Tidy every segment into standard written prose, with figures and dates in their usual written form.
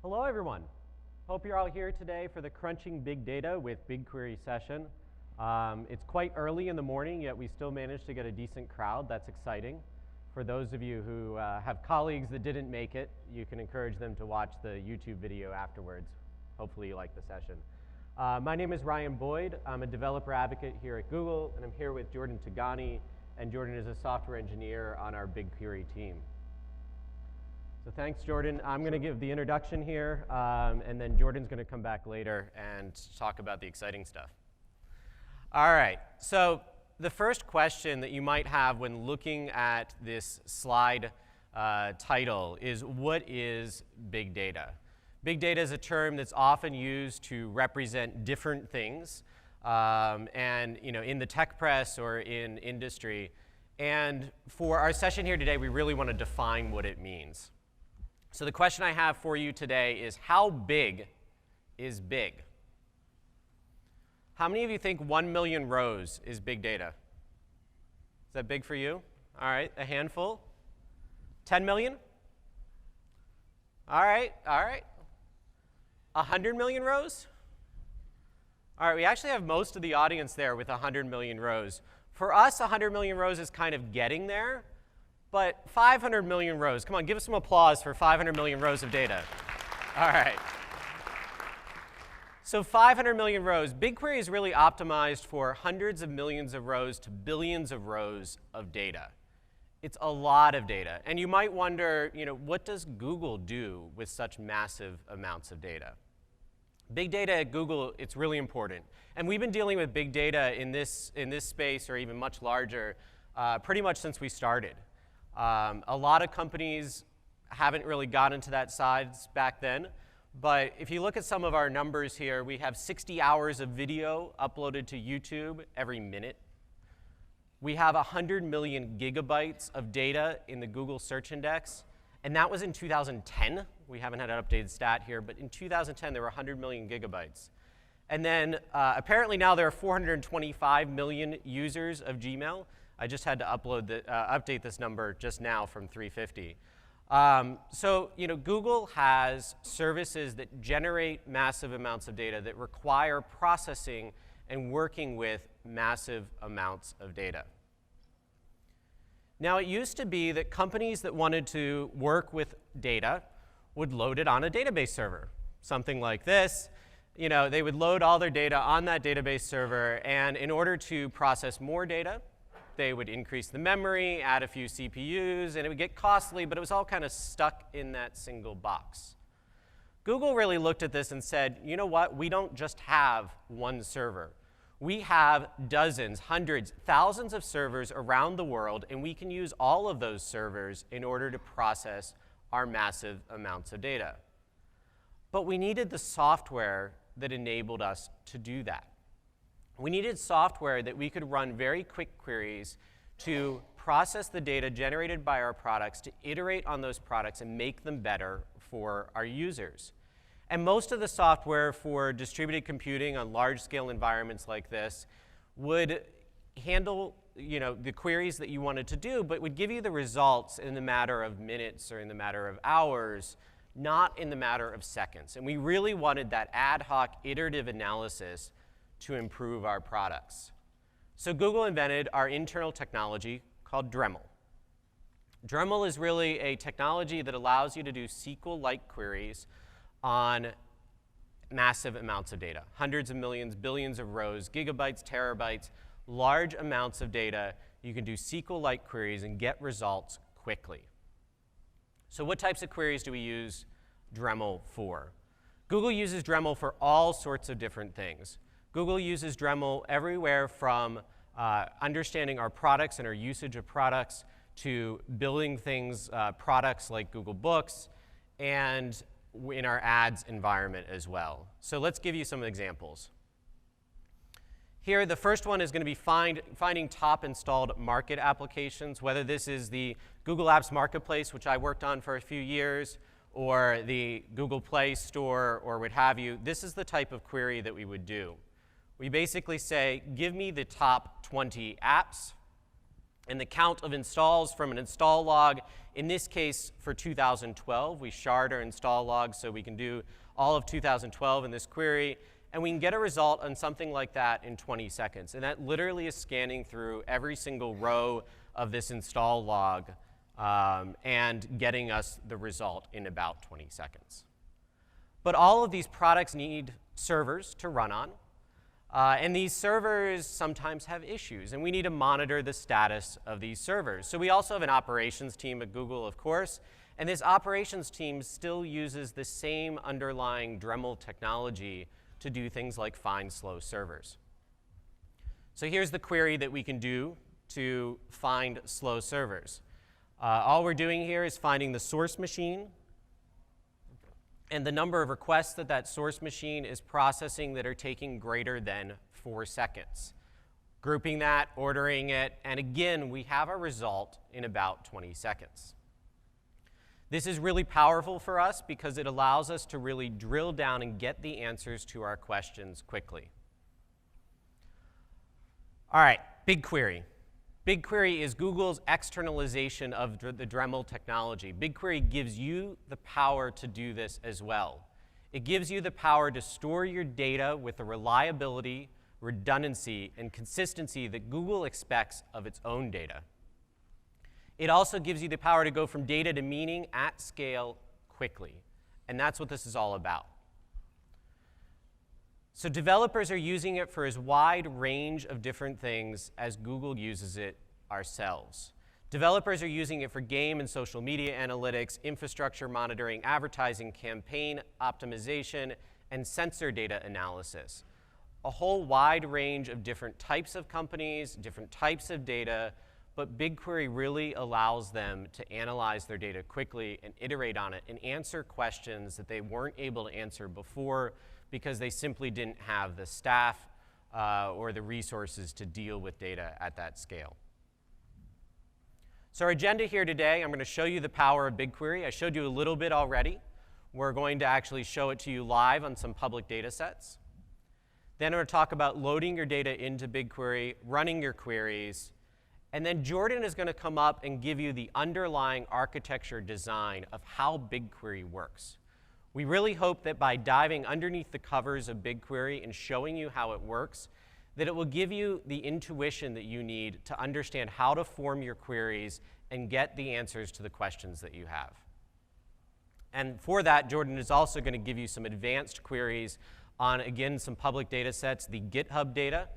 Hello, everyone. Hope you're all here today for the Crunching Big Data with BigQuery session. It's quite early in the morning, yet we still managed to get a decent crowd. That's exciting. For those of you who have colleagues that didn't make it, you can encourage them to watch the YouTube video afterwards. Hopefully you like the session. My name is Ryan Boyd. I'm a developer advocate here at Google, and I'm here with Jordan Tigani, and Jordan is a software engineer on our BigQuery team. So thanks, Jordan. I'm going to give the introduction here, and then Jordan's going to come back later and talk about the exciting stuff. All right, so the first question that you might have when looking at this slide title is, what is big data? Big data is a term that's often used to represent different things, and in the tech press or in industry. And for our session here today, we really want to define what it means. So the question I have for you today is, how big is big? How many of you think 1 million rows is big data? Is that big for you? All right, a handful. 10 million? All right, all right. 100 million rows? All right, we actually have most of the audience there with 100 million rows. For us, 100 million rows is kind of getting there, but 500 million rows. Come on, give us some applause for 500 million rows of data. All right. So 500 million rows. BigQuery is really optimized for hundreds of millions of rows to billions of rows of data. It's a lot of data. And you might wonder, what does Google do with such massive amounts of data? Big data at Google, it's really important. And we've been dealing with big data in this space, or even much larger, pretty much since we started. A lot of companies haven't really gotten to that size back then. But if you look at some of our numbers here, we have 60 hours of video uploaded to YouTube every minute. We have 100 million gigabytes of data in the Google search index. And that was in 2010. We haven't had an updated stat here, but in 2010, there were 100 million gigabytes. And then apparently now there are 425 million users of Gmail. I just had to update this number just now from 350. So Google has services that generate massive amounts of data that require processing and working with massive amounts of data. Now, it used to be that companies that wanted to work with data would load it on a database server, something like this. They would load all their data on that database server, and in order to process more data, they would increase the memory, add a few CPUs, and it would get costly, but it was all kind of stuck in that single box. Google really looked at this and said, you know what? We don't just have one server. We have dozens, hundreds, thousands of servers around the world, and we can use all of those servers in order to process our massive amounts of data. But we needed the software that enabled us to do that. We needed software that we could run very quick queries to process the data generated by our products, to iterate on those products and make them better for our users. And most of the software for distributed computing on large-scale environments like this would handle the queries that you wanted to do, but would give you the results in the matter of minutes or in the matter of hours, not in the matter of seconds. And we really wanted that ad hoc iterative analysis to improve our products. So Google invented our internal technology called Dremel. Dremel is really a technology that allows you to do SQL-like queries on massive amounts of data, hundreds of millions, billions of rows, gigabytes, terabytes, large amounts of data. You can do SQL-like queries and get results quickly. So what types of queries do we use Dremel for? Google uses Dremel for all sorts of different things. Google uses Dremel everywhere from understanding our products and our usage of products to building things, products like Google Books, and in our ads environment as well. So let's give you some examples. Here, the first one is going to be finding top installed market applications, whether this is the Google Apps Marketplace, which I worked on for a few years, or the Google Play Store, or what have you. This is the type of query that we would do. We basically say, give me the top 20 apps, And the count of installs from an install log, in this case for 2012, we shard our install log so we can do all of 2012 in this query, and we can get a result on something like that in 20 seconds. And that literally is scanning through every single row of this install log and getting us the result in about 20 seconds. But all of these products need servers to run on. And these servers sometimes have issues, and we need to monitor the status of these servers. So we also have an operations team at Google, of course, and this operations team still uses the same underlying Dremel technology to do things like find slow servers. So here's the query that we can do to find slow servers. All we're doing here is finding the source machine and the number of requests that that source machine is processing that are taking greater than 4 seconds. Grouping that, ordering it, and again, we have a result in about 20 seconds. This is really powerful for us because it allows us to really drill down and get the answers to our questions quickly. All right, BigQuery. BigQuery is Google's externalization of the Dremel technology. BigQuery gives you the power to do this as well. It gives you the power to store your data with the reliability, redundancy, and consistency that Google expects of its own data. It also gives you the power to go from data to meaning at scale quickly. And that's what this is all about. So developers are using it for as wide range of different things as Google uses it ourselves. Developers are using it for game and social media analytics, infrastructure monitoring, advertising, campaign optimization, and sensor data analysis. A whole wide range of different types of companies, different types of data, but BigQuery really allows them to analyze their data quickly and iterate on it and answer questions that they weren't able to answer before because they simply didn't have the staff or the resources to deal with data at that scale. So our agenda here today, I'm going to show you the power of BigQuery. I showed you a little bit already. We're going to actually show it to you live on some public data sets. Then I'm going to talk about loading your data into BigQuery, running your queries, and then Jordan is going to come up and give you the underlying architecture design of how BigQuery works. We really hope that by diving underneath the covers of BigQuery and showing you how it works, that it will give you the intuition that you need to understand how to form your queries and get the answers to the questions that you have. And for that, Jordan is also going to give you some advanced queries on, again, some public data sets, the GitHub data.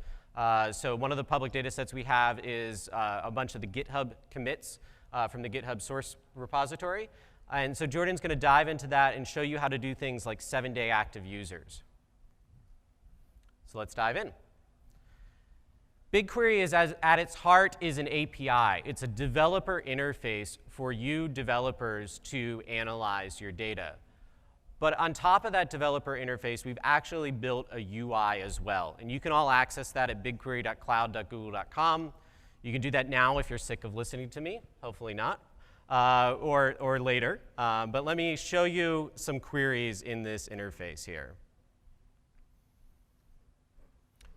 So one of the public data sets we have is a bunch of the GitHub commits from the GitHub source repository. And so Jordan's going to dive into that and show you how to do things like 7-day active users. So let's dive in. BigQuery is at its heart is an API. It's a developer interface for you developers to analyze your data. But on top of that developer interface, we've actually built a UI as well. And you can all access that at bigquery.cloud.google.com. You can do that now if you're sick of listening to me. Hopefully not. Or later. But let me show you some queries in this interface here.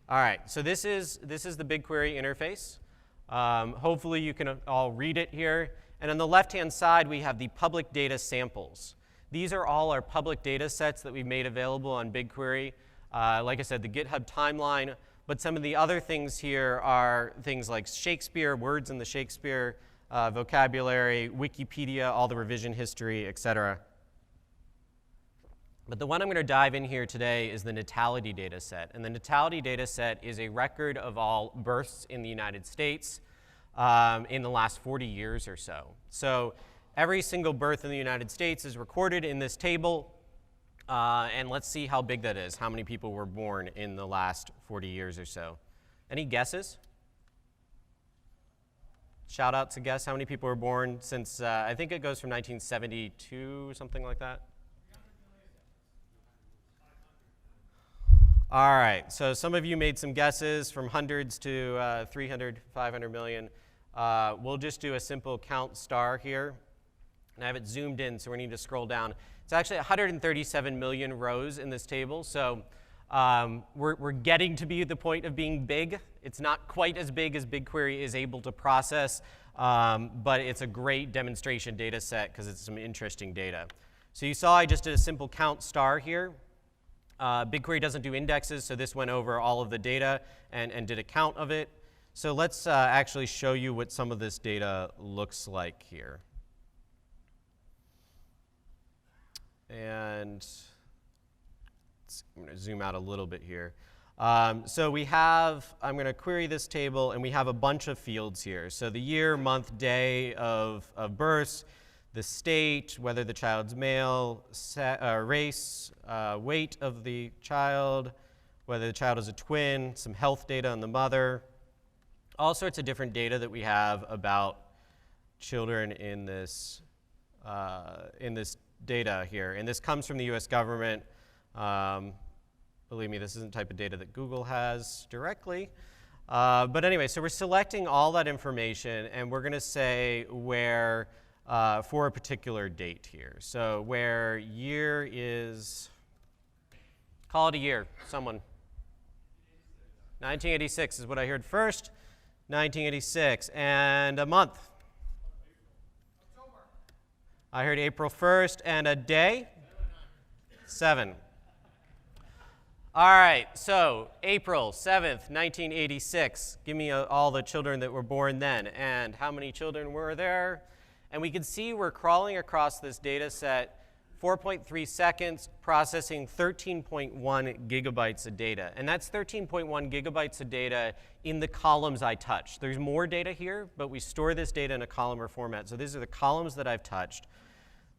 All right, so this is the BigQuery interface. Hopefully you can all read it here. And on the left-hand side, we have the public data samples. These are all our public data sets that we've made available on BigQuery. Like I said, the GitHub timeline. But some of the other things here are things like Shakespeare, words in the Shakespeare vocabulary, Wikipedia, all the revision history, et cetera. But the one I'm going to dive in here today is the natality data set. And the natality data set is a record of all births in the United States in the last 40 years or so. So every single birth in the United States is recorded in this table. And let's see how big that is, how many people were born in the last 40 years or so. Any guesses? Shout out to guess how many people were born since, I think it goes from 1972, something like that. All right, so some of you made some guesses from hundreds to 300, 500 million. We'll just do a simple count star here. And I have it zoomed in, so we need to scroll down. It's actually 137 million rows in this table. So We're getting to be at the point of being big. It's not quite as big as BigQuery is able to process, but it's a great demonstration data set because it's some interesting data. So you saw I just did a simple count star here. BigQuery doesn't do indexes, so this went over all of the data and did a count of it. So let's actually show you what some of this data looks like here. And I'm going to zoom out a little bit here. So we have, I'm going to query this table, and we have a bunch of fields here. So the year, month, day of birth, the state, whether the child's male, race, weight of the child, whether the child is a twin, some health data on the mother, all sorts of different data that we have about children in this data here. And this comes from the US government. Believe me, this isn't the type of data that Google has directly. But anyway, so we're selecting all that information, and we're going to say where for a particular date here. So where year is, call it a year, someone. 1986 is what I heard first. 1986. And a month. I heard April 1st. And a day? 7. All right, so April 7th, 1986. Give me all the children that were born then. And how many children were there? And we can see we're crawling across this data set, 4.3 seconds, processing 13.1 gigabytes of data. And that's 13.1 gigabytes of data in the columns I touched. There's more data here, but we store this data in a columnar format. So these are the columns that I've touched.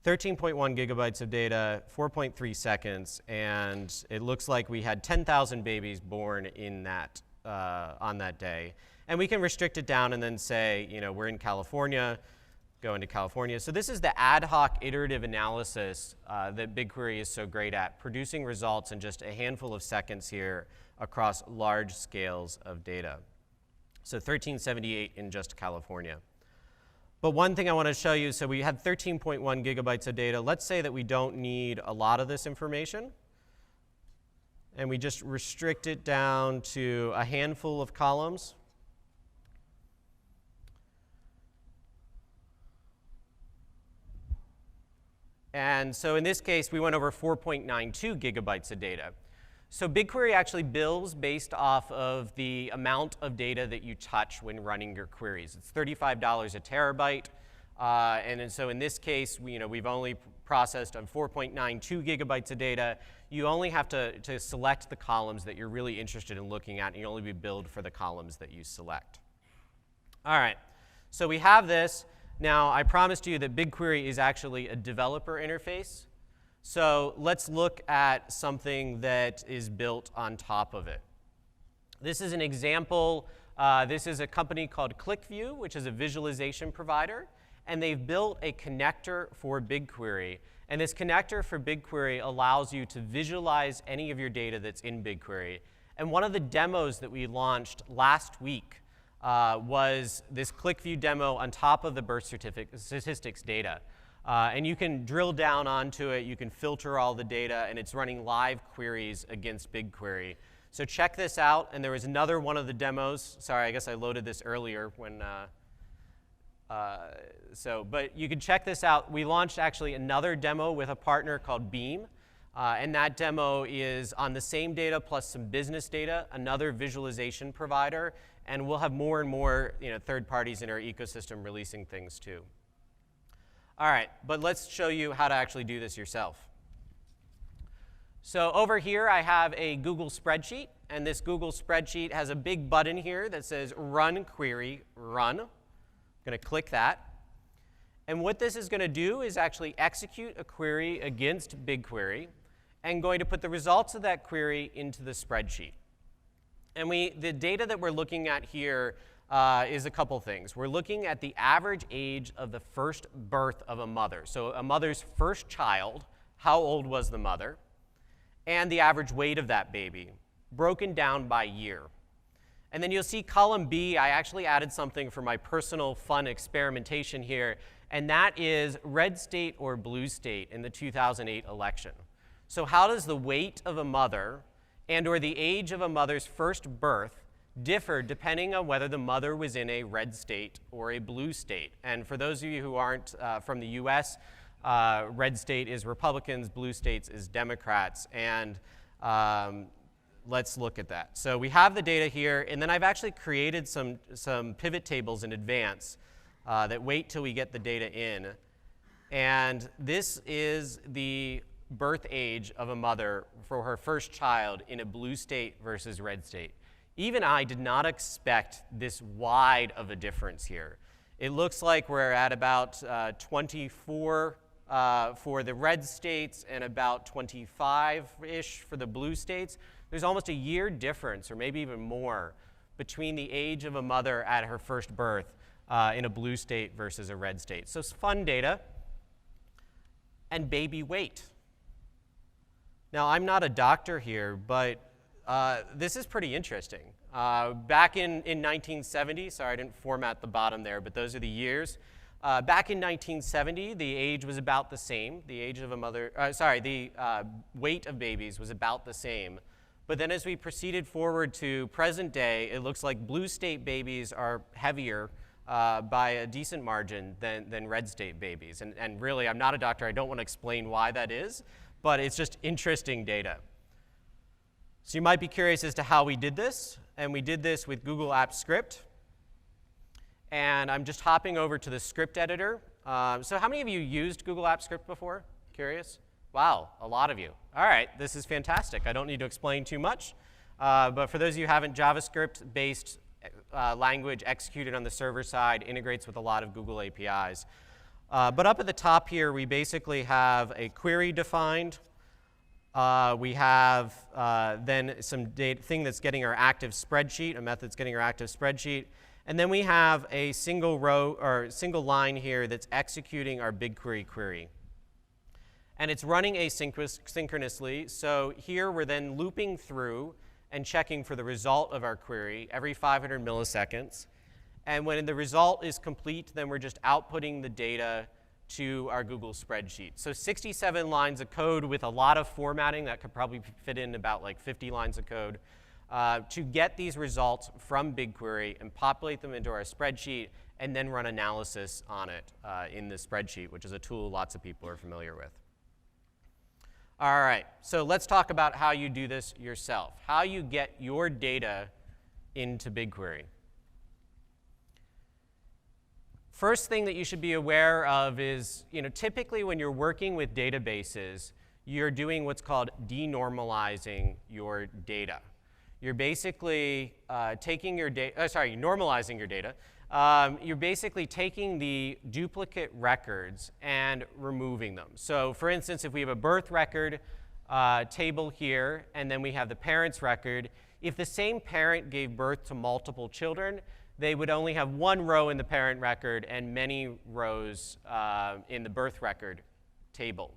13.1 gigabytes of data, 4.3 seconds, and it looks like we had 10,000 babies born in that, on that day. And we can restrict it down and then say, you know, we're in California, go into California. So this is the ad hoc iterative analysis that BigQuery is so great at, producing results in just a handful of seconds here across large scales of data. So 1378 in just California. But one thing I want to show you, so we had 13.1 gigabytes of data. Let's say that we don't need a lot of this information, and we just restrict it down to a handful of columns. And so in this case, we went over 4.92 gigabytes of data. So BigQuery actually bills based off of the amount of data that you touch when running your queries. It's $35 a terabyte. And so in this case, we've only processed 4.92 gigabytes of data. You only have to select the columns that you're really interested in looking at, and you'll only be billed for the columns that you select. All right, so we have this. Now, I promised you that BigQuery is actually a developer interface. So let's look at something that is built on top of it. This is an example. This is a company called ClickView, which is a visualization provider. And they've built a connector for BigQuery. And this connector for BigQuery allows you to visualize any of your data that's in BigQuery. And one of the demos that we launched last week was this ClickView demo on top of the birth statistics data. And you can drill down onto it, you can filter all the data, and it's running live queries against BigQuery. So check this out, and there was another one of the demos. Sorry, I guess I loaded this earlier when, but you can check this out. We launched actually another demo with a partner called Beam, and that demo is on the same data plus some business data, another visualization provider, and we'll have more and more third parties in our ecosystem releasing things too. All right, but let's show you how to actually do this yourself. So over here, I have a Google spreadsheet, and this Google spreadsheet has a big button here that says Run Query, Run. I'm going to click that. And what this is going to do is actually execute a query against BigQuery and going to put the results of that query into the spreadsheet. And the data that we're looking at here is a couple things. We're looking at the average age of the first birth of a mother. So a mother's first child, how old was the mother, and the average weight of that baby, broken down by year. And then you'll see column B, I actually added something for my personal fun experimentation here, and that is red state or blue state in the 2008 election. So how does the weight of a mother and or the age of a mother's first birth differed depending on whether the mother was in a red state or a blue state. And for those of you who aren't from the US, red state is Republicans, blue states is Democrats, and let's look at that. So we have the data here, and then I've actually created some pivot tables in advance that wait till we get the data in. And this is the birth age of a mother for her first child in a blue state versus red state. Even I did not expect this wide of a difference here. It looks like we're at about 24 for the red states and about 25-ish for the blue states. There's almost a year difference, or maybe even more, between the age of a mother at her first birth in a blue state versus a red state. So it's fun data. And baby weight. Now, I'm not a doctor here, but this is pretty interesting. Back in 1970, sorry, I didn't format the bottom there, but those are the years. Back in 1970, the age was about the same. The age of a mother, the weight of babies was about the same. But then as we proceeded forward to present day, it looks like blue state babies are heavier by a decent margin than red state babies. And really, I'm not a doctor. I don't want to explain why that is, but it's just interesting data. So you might be curious as to how we did this. And we did this with Google Apps Script. And I'm just hopping over to the script editor. So how many of you used Google Apps Script before? Curious? Wow, a lot of you. All right, this is fantastic. I don't need to explain too much. But for those of you who haven't, JavaScript-based language executed on the server side integrates with a lot of Google APIs. But up at the top here, we basically have a query defined. We have then some thing that's getting our active spreadsheet, a method that's getting our active spreadsheet. And then we have a single row or single line here that's executing our BigQuery query. And it's running asynchronously. So here we're then looping through and checking for the result of our query every 500 milliseconds. And when the result is complete, then we're just outputting the data to our Google spreadsheet. So 67 lines of code with a lot of formatting that could probably fit in about like 50 lines of code to get these results from BigQuery and populate them into our spreadsheet and then run analysis on it in the spreadsheet, which is a tool lots of people are familiar with. All right, so let's talk about how you do this yourself, how you get your data into BigQuery. First thing that you should be aware of is, typically when you're working with databases, you're doing what's called denormalizing your data. You're basically taking your data, normalizing your data. You're basically taking the duplicate records and removing them. So for instance, if we have a birth record table here, and then we have the parent's record, if the same parent gave birth to multiple children, they would only have one row in the parent record and many rows in the birth record table.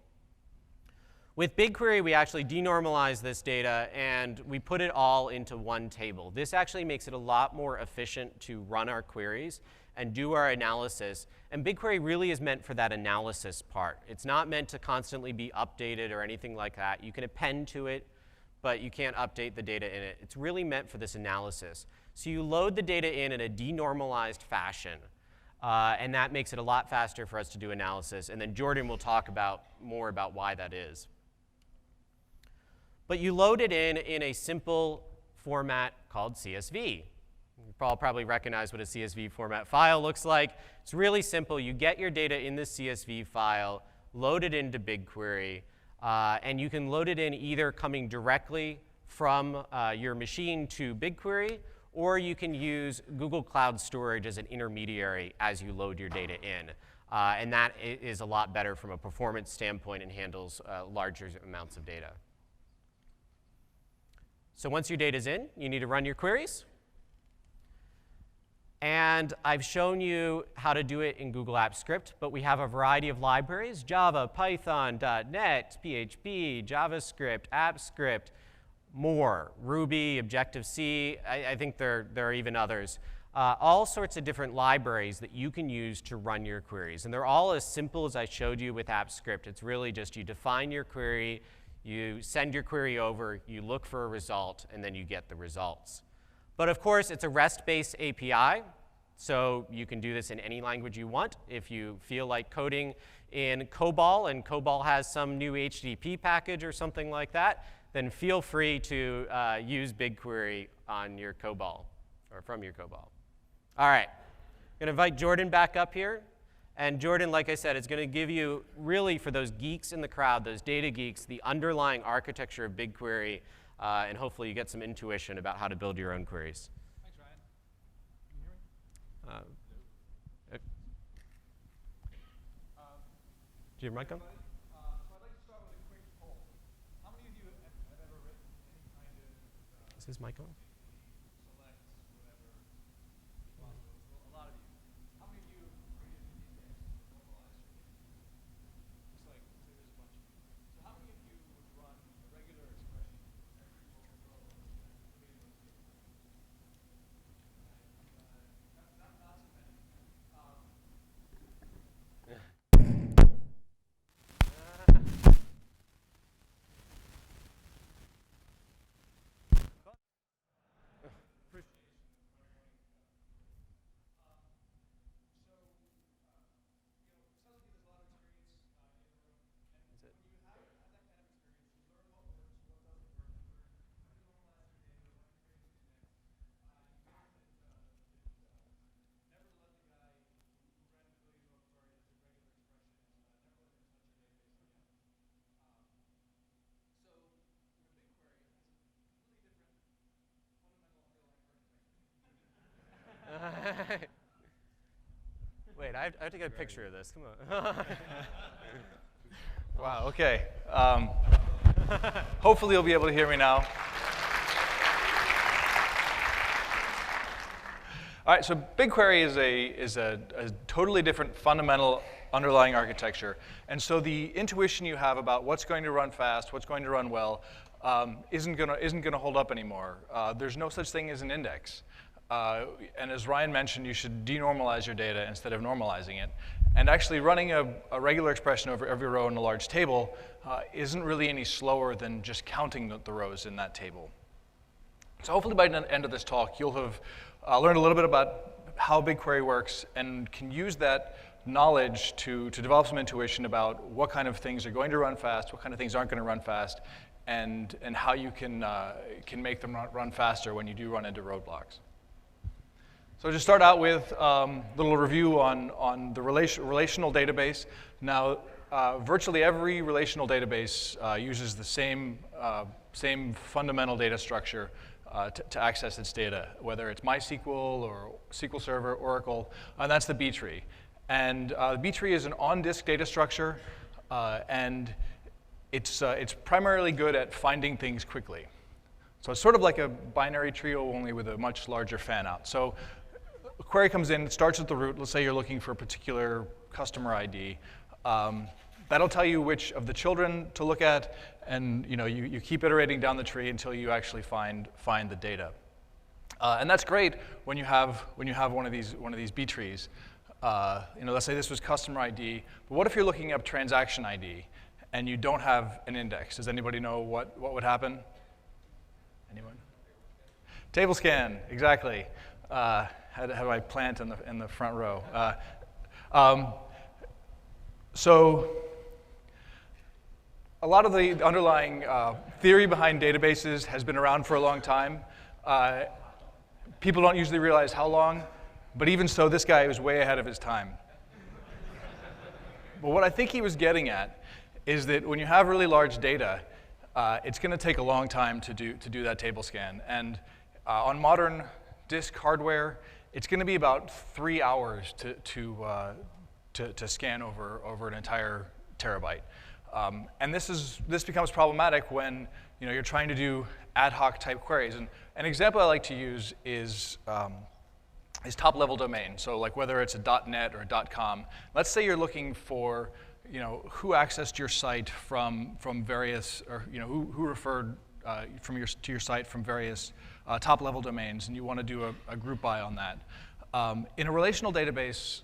With BigQuery, we actually denormalize this data and we put it all into one table. This actually makes it a lot more efficient to run our queries and do our analysis. And BigQuery really is meant for that analysis part. It's not meant to constantly be updated or anything like that. You can append to it, but you can't update the data in it. It's really meant for this analysis. So you load the data in a denormalized fashion, and that makes it a lot faster for us to do analysis. And then Jordan will talk more about why that is. But you load it in a simple format called CSV. You all probably recognize what a CSV format file looks like. It's really simple. You get your data in the CSV file, load it into BigQuery, and you can load it in either coming directly from your machine to BigQuery, or you can use Google Cloud Storage as an intermediary as you load your data in. And that is a lot better from a performance standpoint and handles larger amounts of data. So once your data is in, you need to run your queries. And I've shown you how to do it in Google Apps Script, but we have a variety of libraries: Java, Python, .NET, PHP, JavaScript, AppScript, more, Ruby, Objective-C. I think there are even others. All sorts of different libraries that you can use to run your queries. And they're all as simple as I showed you with AppScript. It's really just you define your query, You send your query over, you look for a result, and then you get the results. But of course, it's a REST-based API, so you can do this in any language you want. If you feel like coding in COBOL, and COBOL has some new HTTP package or something like that, then feel free to use BigQuery on your COBOL, or from your COBOL. All right, I'm going to invite Jordan back up here. And Jordan, like I said, is going to give you, really, for those geeks in the crowd, those data geeks, the underlying architecture of BigQuery, and hopefully you get some intuition about how to build your own queries. Thanks, Ryan. Can you hear me? Do you have your mic on? So I'd like to start with a quick poll. How many of you have ever written any kind of Is his mic on? select, whatever, response? A lot of you. How many of you have created an index or normalized your data? Looks like there's a bunch of you. So how many of you would run a regular expression every row and create those data? Not so many. Wait, I have to get a picture of this. Come on. Wow, OK. Hopefully you'll be able to hear me now. All right, so BigQuery is a totally different fundamental underlying architecture. And so the intuition you have about what's going to run fast, what's going to run well, isn't going to hold up anymore. There's no such thing as an index. And as Ryan mentioned, you should denormalize your data instead of normalizing it. And actually running a regular expression over every row in a large table isn't really any slower than just counting the rows in that table. So hopefully by the end of this talk, you'll have learned a little bit about how BigQuery works and can use that knowledge to develop some intuition about what kind of things are going to run fast, what kind of things aren't going to run fast, and how you can make them run faster when you do run into roadblocks. So to start out with a little review on the relational database. Now, virtually every relational database uses the same fundamental data structure to access its data, whether it's MySQL or SQL Server, Oracle, and that's the B tree. And the B tree is an on-disk data structure, and it's primarily good at finding things quickly. So it's sort of like a binary trio, only with a much larger fan out. So a query comes in, it starts at the root. Let's say you're looking for a particular customer ID. That'll tell you which of the children to look at, and you keep iterating down the tree until you actually find the data. And that's great when you have one of these B trees. Let's say this was customer ID, but what if you're looking up transaction ID and you don't have an index? Does anybody know what would happen? Anyone? Table scan, exactly. Had my plant in the front row. So a lot of the underlying theory behind databases has been around for a long time. People don't usually realize how long, but even so, this guy was way ahead of his time. But what I think he was getting at is that when you have really large data, it's going to take a long time to do that table scan. And on modern disk hardware, it's going to be about 3 hours to scan over an entire terabyte. And this becomes problematic when you're trying to do ad hoc type queries. And an example I like to use is top-level domain. So like whether it's a .net or a .com. Let's say you're looking for who accessed your site from various, or who referred to your site from various top-level domains, and you want to do a group by on that. In a relational database,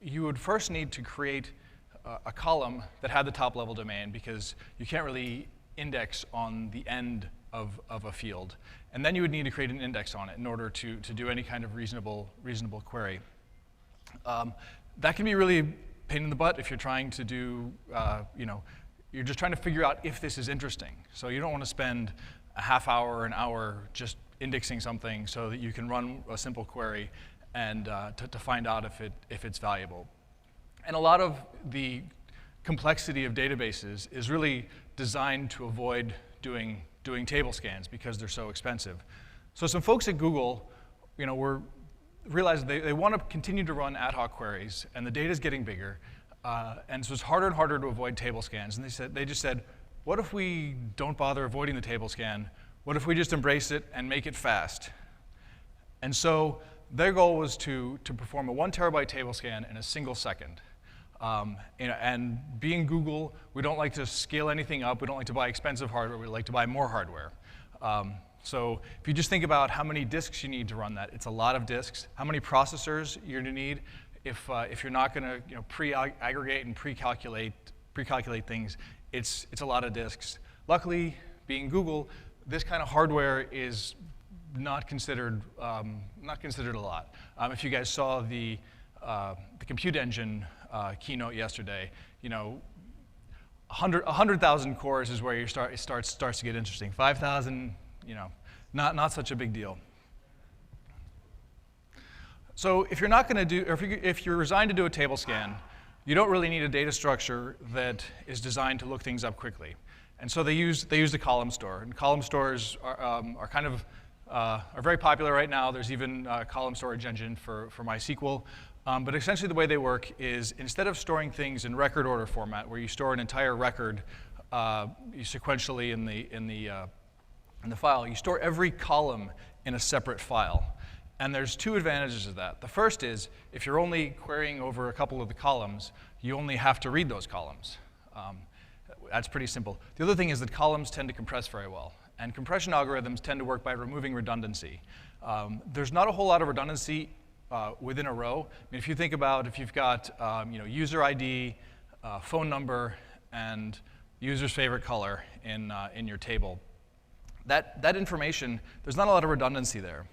you would first need to create a column that had the top-level domain, because you can't really index on the end of a field. And then you would need to create an index on it in order to do any kind of reasonable query. That can be really a pain in the butt if you're trying to do, you're just trying to figure out if this is interesting. So you don't want to spend a half hour or an hour just indexing something so that you can run a simple query and to find out if it's valuable. And a lot of the complexity of databases is really designed to avoid doing table scans because they're so expensive. So some folks at Google, realized they want to continue to run ad hoc queries, and the data is getting bigger, and so it's harder and harder to avoid table scans. And they just said, what if we don't bother avoiding the table scan? What if we just embrace it and make it fast? And so their goal was to perform a 1 terabyte table scan in a single second. And being Google, we don't like to scale anything up. We don't like to buy expensive hardware. We like to buy more hardware. So if you just think about how many disks you need to run that, it's a lot of disks. How many processors you're going to need if you're not going to pre-aggregate and pre-calculate things, it's a lot of disks. Luckily, being Google, this kind of hardware is not considered a lot. If you guys saw the compute engine keynote yesterday, 100,000 cores is where it starts to get interesting. 5,000, not such a big deal. So if you're not going to do, or if you're resigned to do a table scan, you don't really need a data structure that is designed to look things up quickly. And so they use the column store, and column stores are kind of are very popular right now. There's even a column storage engine for MySQL. But essentially the way they work is instead of storing things in record order format, where you store an entire record sequentially in the file, you store every column in a separate file. And there's two advantages of that. The first is if you're only querying over a couple of the columns, you only have to read those columns. That's pretty simple. The other thing is that columns tend to compress very well. And compression algorithms tend to work by removing redundancy. There's not a whole lot of redundancy within a row. I mean, if you think about if you've got user ID, phone number, and user's favorite color in your table, that information, there's not a lot of redundancy there.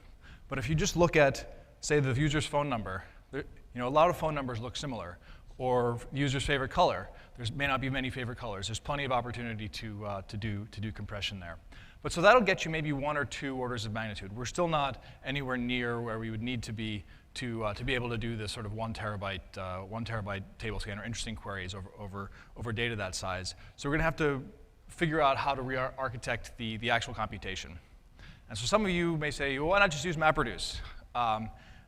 But if you just look at, say, the user's phone number, a lot of phone numbers look similar. Or user's favorite color, there may not be many favorite colors. There's plenty of opportunity to do compression there. But so that'll get you maybe 1 or 2 orders of magnitude. We're still not anywhere near where we would need to be able to do this sort of 1 terabyte table scan or interesting queries over data that size. So we're going to have to figure out how to re-architect the actual computation. And so some of you may say, well, why not just use MapReduce?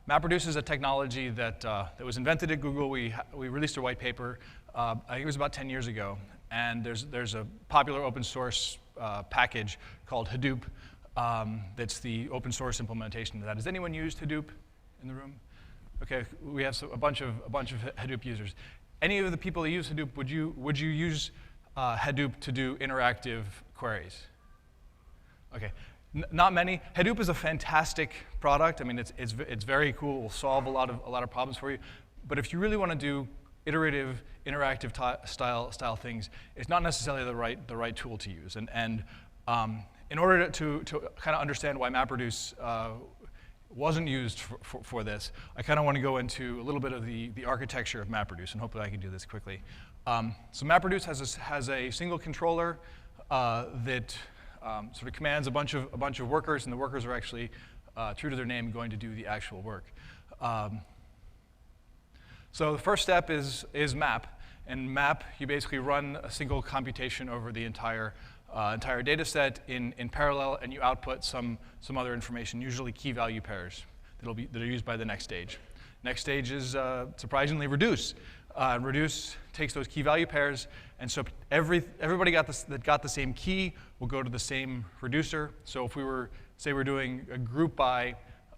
MapReduce is a technology that was invented at Google. We released a white paper, I think it was about 10 years ago. And there's a popular open source package called Hadoop that's the open source implementation of that. Has anyone used Hadoop in the room? Okay, we have a bunch of Hadoop users. Any of the people that use Hadoop, would you use Hadoop to do interactive queries? Okay. Not many. Hadoop is a fantastic product. I mean, it's very cool. It will solve a lot of problems for you. But if you really want to do iterative, interactive style things, it's not necessarily the right tool to use. And in order to kind of understand why MapReduce wasn't used for this, I kind of want to go into a little bit of the architecture of MapReduce, and hopefully I can do this quickly. So MapReduce has a single controller that sort of commands a bunch of workers, and the workers are actually, true to their name, going to do the actual work. So the first step is map. And map, you basically run a single computation over the entire data set in parallel, and you output some other information, usually key value pairs that are used by the next stage. Next stage is surprisingly reduce. Reduce takes those key value pairs, and so everybody that got the same key will go to the same reducer. So if we're doing a group by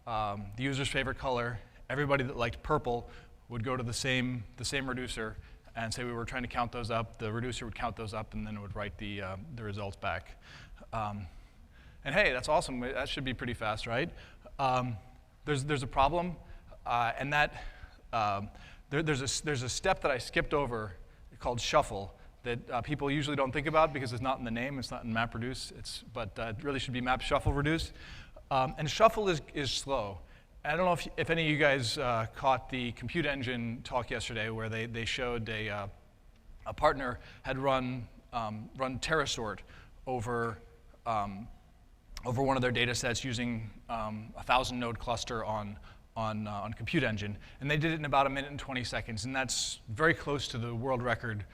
the user's favorite color, everybody that liked purple would go to the same reducer, and say we were trying to count those up. The reducer would count those up, and then it would write the results back. And hey, that's awesome. That should be pretty fast, right? There's a problem, and that there's a step that I skipped over called shuffle that people usually don't think about because it's not in the name, it's not in MapReduce, but it really should be map shuffle reduce. And shuffle is slow. I don't know if any of you guys caught the compute engine talk yesterday where they showed a partner had run TerraSort over one of their data sets using a 1,000 node cluster on compute engine. And they did it in about 1 minute and 20 seconds. And that's very close to the world record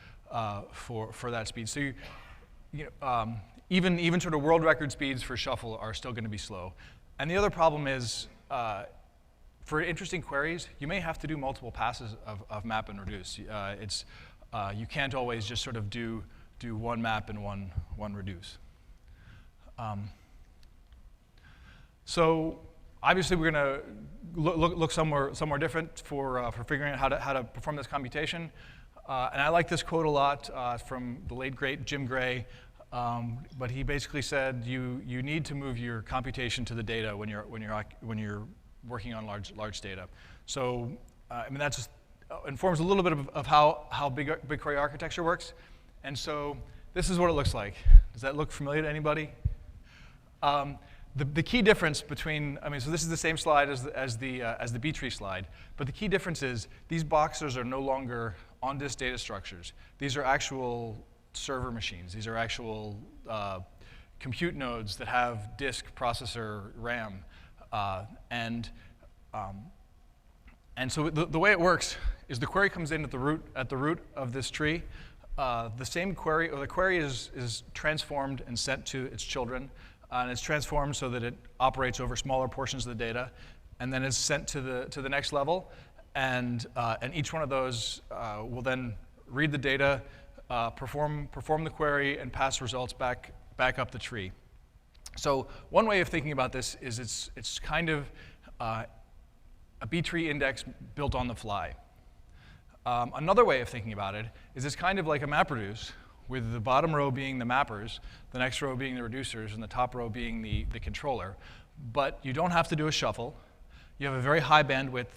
for that speed. So even sort of world record speeds for shuffle are still going to be slow. And the other problem is, for interesting queries, you may have to do multiple passes of map and reduce. You can't always just sort of do one map and one reduce. So obviously we're going to look somewhere different for figuring out how to perform this computation. And I like this quote a lot from the late great Jim Gray. But he basically said you need to move your computation to the data when you're working on large data. So I mean that just informs a little bit of how BigQuery architecture works. And so this is what it looks like. Does that look familiar to anybody? The key difference between, so this is the same slide as the B-tree slide, but the key difference is these boxes are no longer on-disk data structures. These are actual server machines. These are actual compute nodes that have disk, processor, RAM, and so the way it works is the query comes in at the root of this tree. The same query, or the query is transformed and sent to its children, and it's transformed so that it operates over smaller portions of the data, and then it's sent to the next level, and each one of those will then read the data, perform the query, and pass results back up the tree. So one way of thinking about this is it's kind of a B-tree index built on the fly. Another way of thinking about it is it's kind of like a MapReduce, with the bottom row being the mappers, the next row being the reducers, and the top row being the controller. But you don't have to do a shuffle. You have a very high bandwidth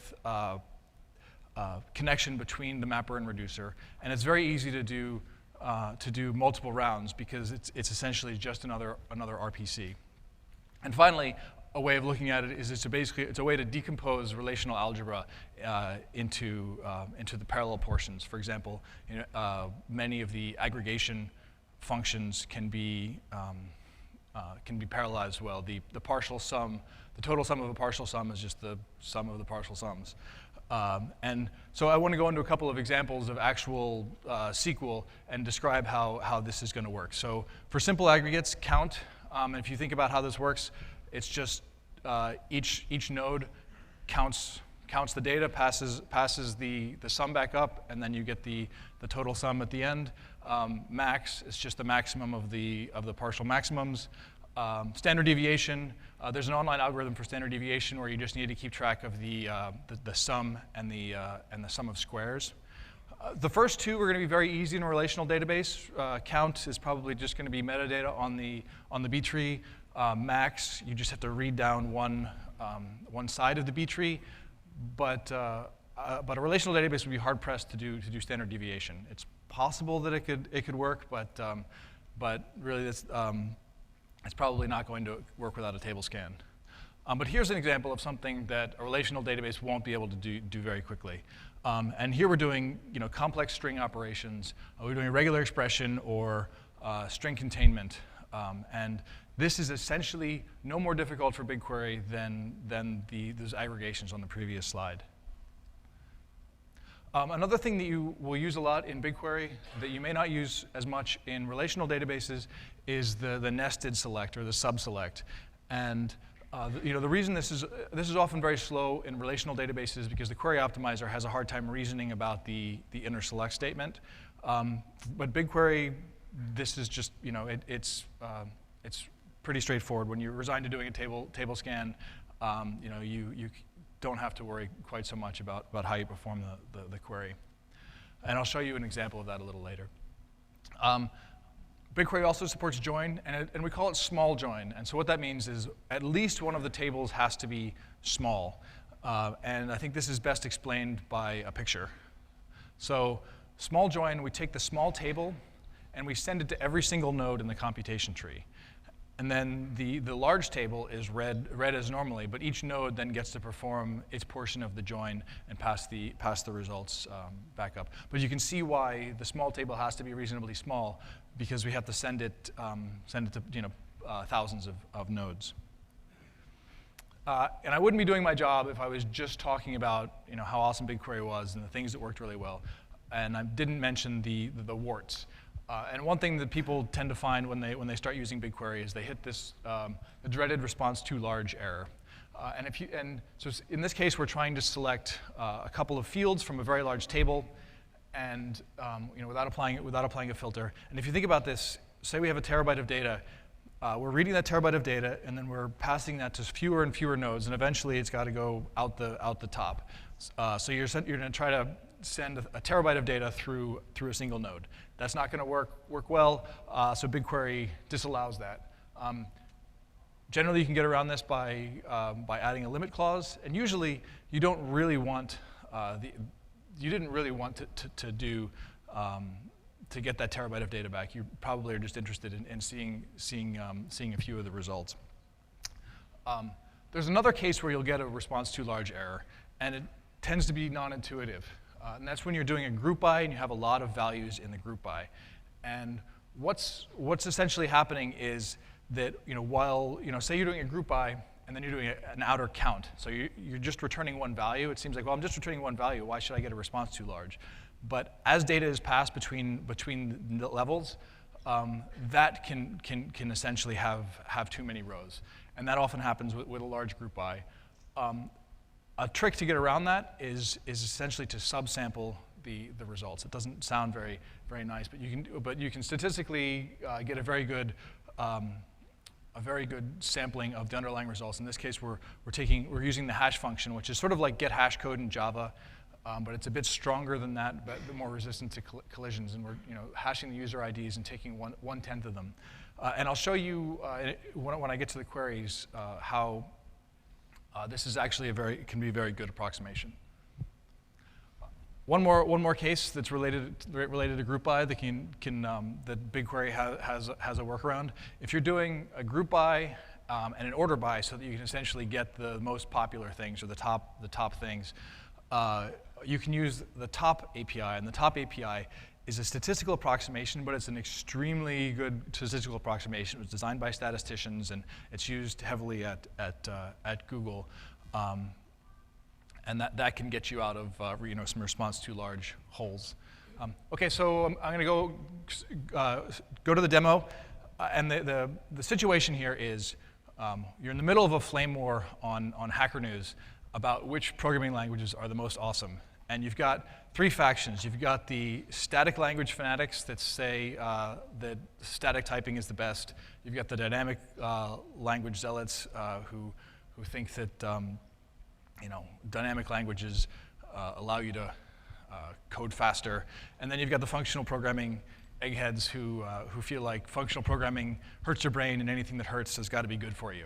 connection between the mapper and reducer, and it's very easy to do multiple rounds because it's essentially just another RPC. And finally, a way of looking at it is it's a way to decompose relational algebra into the parallel portions. For example, many of the aggregation functions can be parallelized well. The partial sum, the total sum of a partial sum is just the sum of the partial sums. And so I want to go into a couple of examples of actual SQL and describe how this is going to work. So for simple aggregates, count. And if you think about how this works, it's just each node counts the data, passes the sum back up, and then you get the total sum at the end. Max is just the maximum of the partial maximums. Standard deviation, there's an online algorithm for standard deviation where you just need to keep track of the sum and the sum of squares. The first two are going to be very easy in a relational database. Count is probably just going to be metadata on the B tree. Max, you just have to read down one side of the B tree, but a relational database would be hard pressed to do standard deviation. It's possible that it could work, but really it's probably not going to work without a table scan. But here's an example of something that a relational database won't be able to do very quickly. And here we're doing complex string operations. We're doing a regular expression or string containment. And this is essentially no more difficult for BigQuery than those aggregations on the previous slide. Another thing that you will use a lot in BigQuery that you may not use as much in relational databases is the nested select or the subselect. And the reason this is often very slow in relational databases is because the query optimizer has a hard time reasoning about the inner select statement. But BigQuery, this is just it's pretty straightforward. When you're resigned to doing a table scan, you don't have to worry quite so much about how you perform the query. And I'll show you an example of that a little later. BigQuery also supports join, and we call it small join. And so what that means is at least one of the tables has to be small. And I think this is best explained by a picture. So small join, we take the small table, and we send it to every single node in the computation tree. And then the large table is read as normally, but each node then gets to perform its portion of the join and pass the results back up. But you can see why the small table has to be reasonably small, because we have to send it to thousands of nodes. And I wouldn't be doing my job if I was just talking about how awesome BigQuery was and the things that worked really well, and I didn't mention the warts. And one thing that people tend to find when they start using BigQuery is they hit this the dreaded response too large error. So in this case, we're trying to select a couple of fields from a very large table, and without applying a filter. And if you think about this, say we have a terabyte of data. We're reading that terabyte of data, and then we're passing that to fewer and fewer nodes, and eventually it's got to go out the top. So you're going to try to send a terabyte of data through a single node. That's not going to work well, so BigQuery disallows that. Generally, you can get around this by adding a limit clause, and usually you don't really want you didn't really want to get that terabyte of data back. You probably are just interested in seeing a few of the results. There's another case where you'll get a response too large error, and it tends to be non-intuitive. And that's when you're doing a group by and you have a lot of values in the group by. And what's essentially happening is that while say you're doing a group by and then you're doing an outer count, so you're just returning one value. It seems like, well, I'm just returning one value. Why should I get a response too large? But as data is passed between the levels, that can essentially have too many rows, and that often happens with a large group by. A trick to get around that is essentially to subsample the results. It doesn't sound very nice, but you can statistically get a very good sampling of the underlying results. In this case, we're using the hash function, which is sort of like get hash code in Java, but it's a bit stronger than that, but more resistant to collisions. And we're hashing the user IDs and taking 1/10 of them. And I'll show you when I get to the queries how this is actually can be a very good approximation. One more case that's related to group by that that BigQuery has a workaround. If you're doing a group by and an order by, so that you can essentially get the most popular things or the top things, you can use the top API, and the top API is a statistical approximation, but it's an extremely good statistical approximation. It was designed by statisticians, and it's used heavily at Google. And that can get you out of some response too large holes. Okay, so I'm going to go to the demo, and the situation here is you're in the middle of a flame war on Hacker News about which programming languages are the most awesome. And you've got three factions. You've got the static language fanatics that say that static typing is the best. You've got the dynamic language zealots who think that dynamic languages allow you to code faster. And then you've got the functional programming eggheads who feel like functional programming hurts your brain, and anything that hurts has got to be good for you.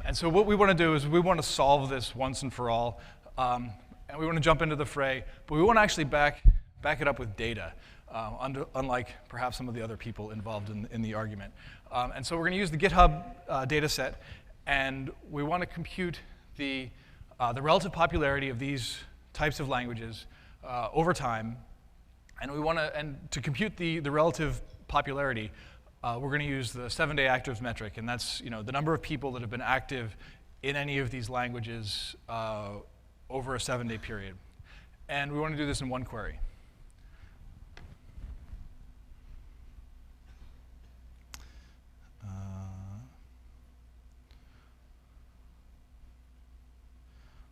And so what we want to do is we want to solve this once and for all. And we want to jump into the fray, but we want to actually back it up with data, unlike perhaps some of the other people involved in the argument. And so we're going to use the GitHub data set, and we want to compute the relative popularity of these types of languages over time. And to compute the relative popularity, we're going to use the 7-day actives metric, and that's the number of people that have been active in any of these languages over a 7-day period. And we want to do this in one query.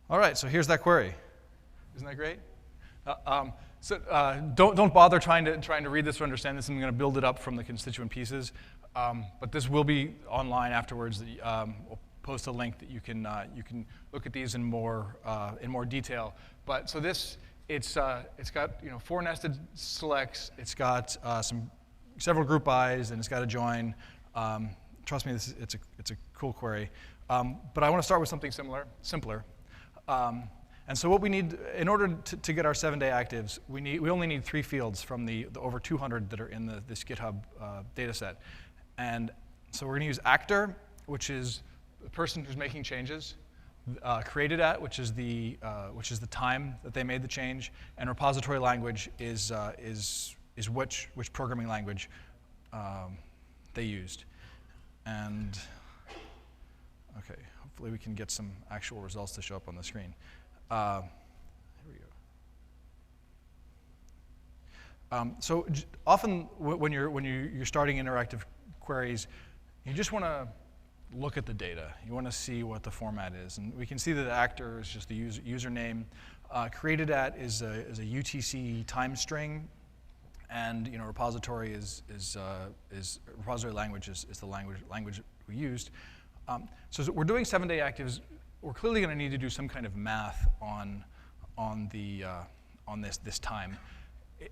All right, so here's that query. Isn't that great? Don't bother trying to read this or understand this. I'm going to build it up from the constituent pieces. But this will be online afterwards. We'll post a link that you can look at these in more detail. But so it's got 4 nested selects. It's got several group bys, and it's got a join. Trust me, it's a cool query. But I want to start with something simpler. And so what we need, in order to get our 7-day actives, we only need 3 fields from the over 200 that are in this GitHub data set. And so we're going to use actor, which is the person who's making changes, created at, which is the time that they made the change, and repository language is which programming language they used. And okay, hopefully we can get some actual results to show up on the screen. Here we go. So often when you're starting interactive queries, you just want to look at the data. You want to see what the format is, and we can see that the actor is just the username. Created at is a UTC time string, and repository repository language is the language we used. So we're doing 7-day actives. We're clearly going to need to do some kind of math on this time.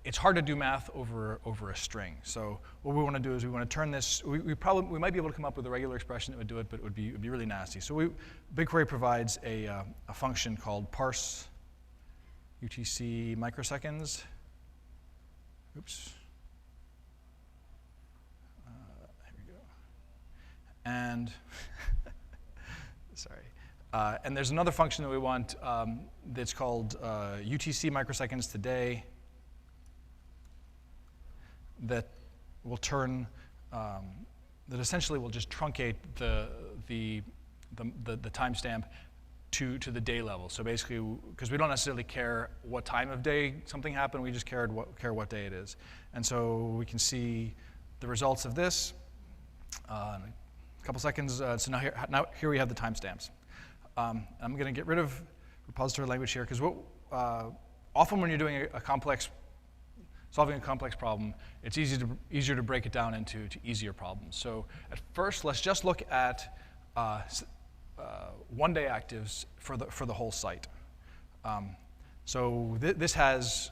It's hard to do math over a string. So what we want to do is we want to turn this. We might be able to come up with a regular expression that would do it, but it would be really nasty. So BigQuery provides a function called parse UTC microseconds. Oops. Here we go. And sorry. And there's another function that we want that's called UTC microseconds today that will turn, that essentially will just truncate the timestamp to the day level. So basically, because we don't necessarily care what time of day something happened, we just care what day it is. And so we can see the results of this in a couple seconds. So now here we have the timestamps. I'm going to get rid of repository language here because often when you're doing solving a complex problem, it's easier to break it down into easier problems. So at first, let's just look at 1-day actives for the whole site. So this has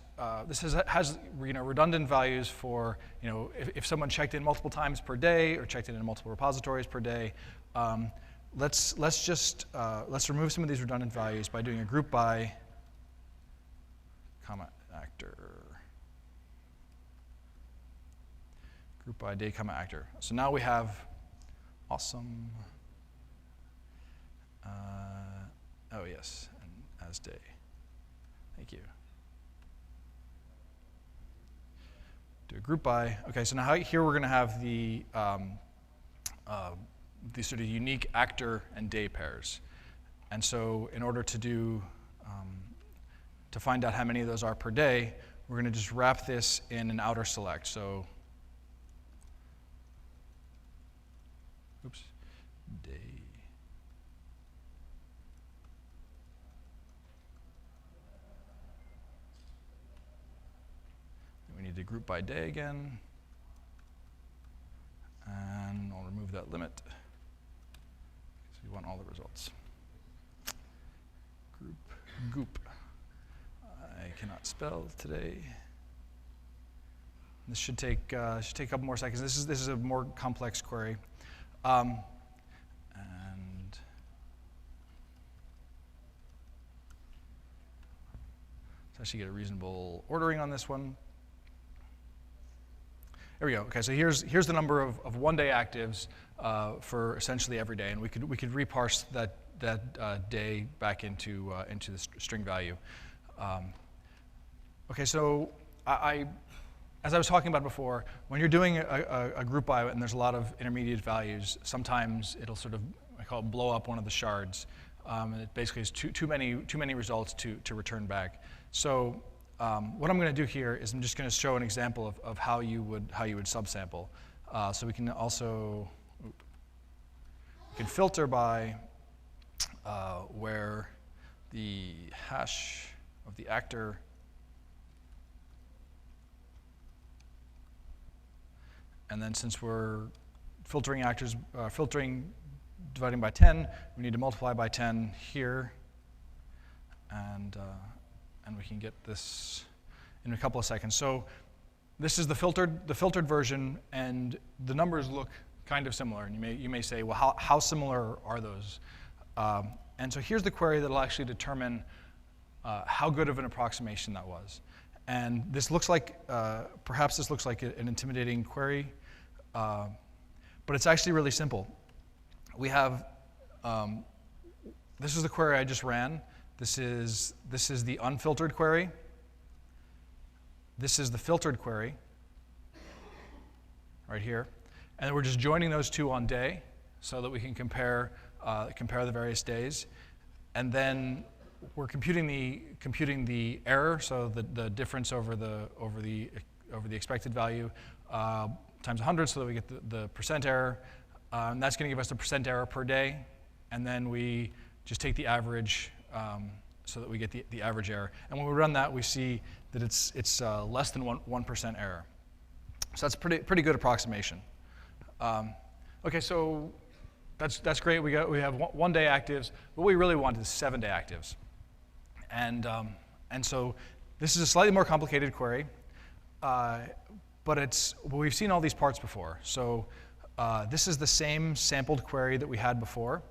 redundant values for if someone checked in multiple times per day or checked in multiple repositories per day. Let's remove some of these redundant values by doing a group by, actor. Group by day, actor. So now we have awesome. Oh yes, and as day. Thank you. Do a group by. Okay, so now here we're going to have the these sort of unique actor and day pairs. And so in order to find out how many of those are per day, we're going to just wrap this in an outer select. So, oops, day. We need to group by day again. And I'll remove that limit. So we want all the results. Goop. I cannot spell today. This should take a couple more seconds. This is a more complex query, and let's actually get a reasonable ordering on this one. There we go. Okay, so here's the number of 1-day actives for essentially every day, and we could reparse that day back into the string value. Okay, so as I was talking about before, when you're doing a group by and there's a lot of intermediate values, sometimes it'll sort of, I call it, blow up one of the shards. And it basically is too many results to return back. So what I'm going to do here is I'm just going to show an example of how you would subsample. So we can also filter by where the hash of the actor and then since we're filtering actors, dividing by 10, we need to multiply by 10 here, and we can get this in a couple of seconds. So this is the filtered version, and the numbers look kind of similar. And you may say, well, how similar are those? And so here's the query that'll actually determine how good of an approximation that was. And this looks like, perhaps this looks like an intimidating query, but it's actually really simple. We have, this is the query I just ran. This is the unfiltered query. This is the filtered query, right here. And we're just joining those two on day so that we can compare the various days. And then we're computing the error, so the difference over the expected value times 100, so that we get the percent error. And that's going to give us the percent error per day. And then we just take the average so that we get the average error. And when we run that, we see that it's less than 1% error. So that's pretty good approximation. Okay, so that's great. We have 1 day actives. What we really want is 7 day actives. And so this is a slightly more complicated query, but we've seen all these parts before. So this is the same sampled query that we had before.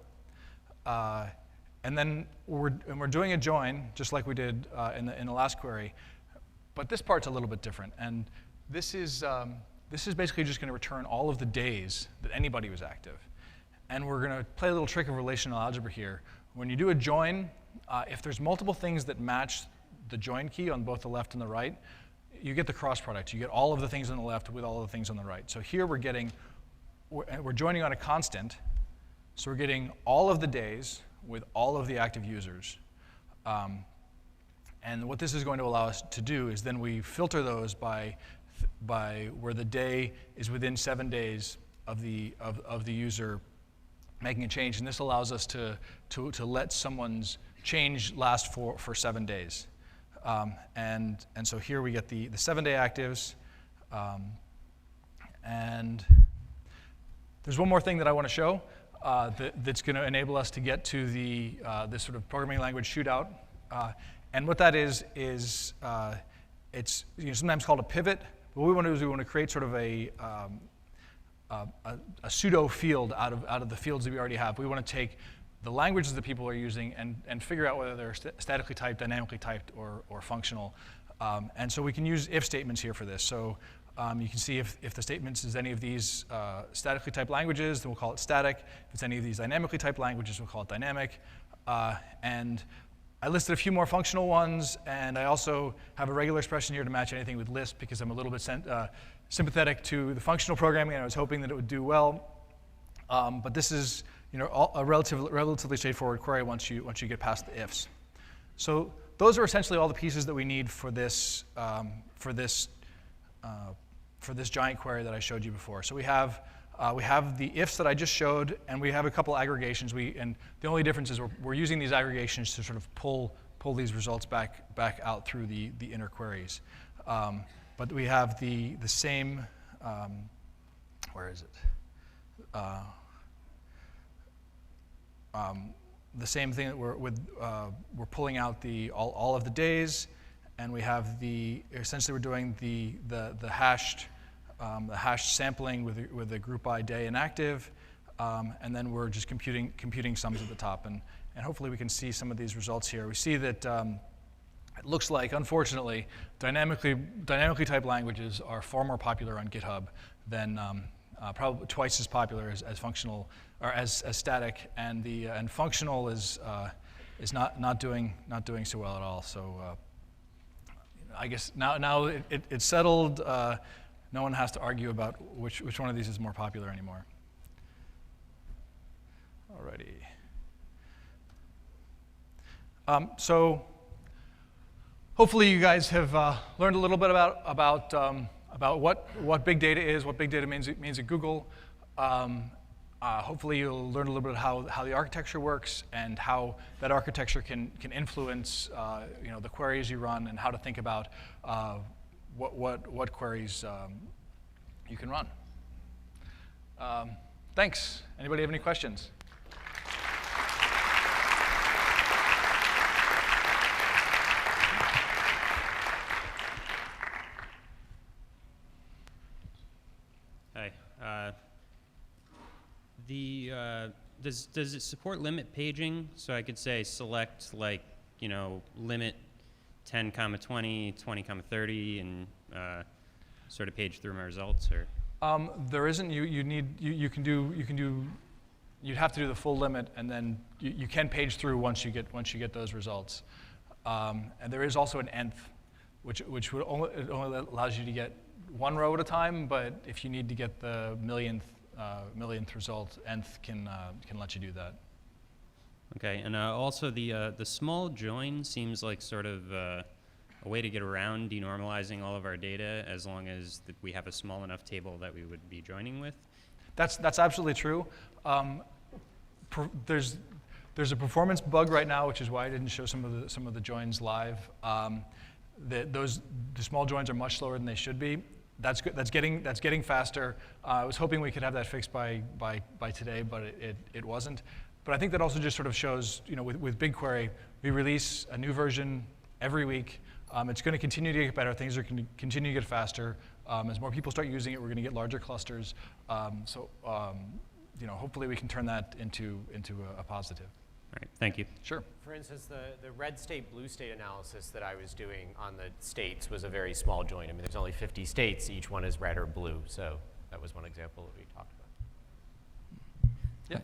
And then we're doing a join, just like we did in the last query. But this part's a little bit different. And this is basically just going to return all of the days that anybody was active. And we're going to play a little trick of relational algebra here. When you do a join, if there's multiple things that match the join key on both the left and the right, you get the cross product. You get all of the things on the left with all of the things on the right. So here we're joining on a constant. So we're getting all of the days with all of the active users. And what this is going to allow us to do is then we filter those by where the day is within 7 days of the user making a change. And this allows us to let someone's change last for 7 days. And so here we get the 7 day actives. And there's one more thing that I want to show that's going to enable us to get to this sort of programming language shootout. And what that is it's sometimes called a pivot. But what we want to do is we want to create sort of a pseudo field out of the fields that we already have. We want to take the languages that people are using and figure out whether they're statically typed, dynamically typed, or functional. And so we can use if statements here for this. So you can see if the statements is any of these statically typed languages, then we'll call it static. If it's any of these dynamically typed languages, we'll call it dynamic. And I listed a few more functional ones, and I also have a regular expression here to match anything with Lisp because I'm a little bit sympathetic to the functional programming, and I was hoping that it would do well. But this is a relatively straightforward query once you get past the ifs. So those are essentially all the pieces that we need for this giant query that I showed you before. So we have the ifs that I just showed, and we have a couple aggregations. And the only difference is we're using these aggregations to sort of pull these results back out through the inner queries. But we have the same. Where is it? The same thing that we're pulling out all of the days, and we have essentially we're doing the hashed sampling with the group by day and active, and then we're just computing sums at the top, and hopefully we can see some of these results here. We see that it looks like, unfortunately, dynamically typed languages are far more popular on GitHub than probably twice as popular as functional or as static, and functional is not doing so well at all. So I guess now it's settled. No one has to argue about which one of these is more popular anymore. Alrighty. So hopefully you guys have learned a little bit about what big data is, what big data means at Google. Hopefully you'll learn a little bit how the architecture works and how that architecture can influence the queries you run and how to think about what queries you can run. Thanks. Anybody have any questions? Hi. Does it support limit paging? So I could say select like limit 10, 20, 20, 30, and sort of page through my results, or? There isn't. You'd have to do the full limit, and then you can page through once you get those results. And there is also an nth, which would only allows you to get one row at a time. But if you need to get the millionth result, nth can let you do that. Okay, and also the small join seems like sort of a way to get around denormalizing all of our data, as long as we have a small enough table that we would be joining with. That's absolutely true. There's a performance bug right now, which is why I didn't show some of the joins live. The small joins are much slower than they should be. That's good. That's getting faster. I was hoping we could have that fixed by today, but it wasn't. But I think that also just sort of shows, with BigQuery, we release a new version every week. It's going to continue to get better. Things are going to continue to get faster. As more people start using it, we're going to get larger clusters. Hopefully we can turn that into a positive. All right, thank you. Sure. For instance, the red state, blue state analysis that I was doing on the states was a very small join. I mean, there's only 50 states. Each one is red or blue. So that was one example that we talked about. Yeah.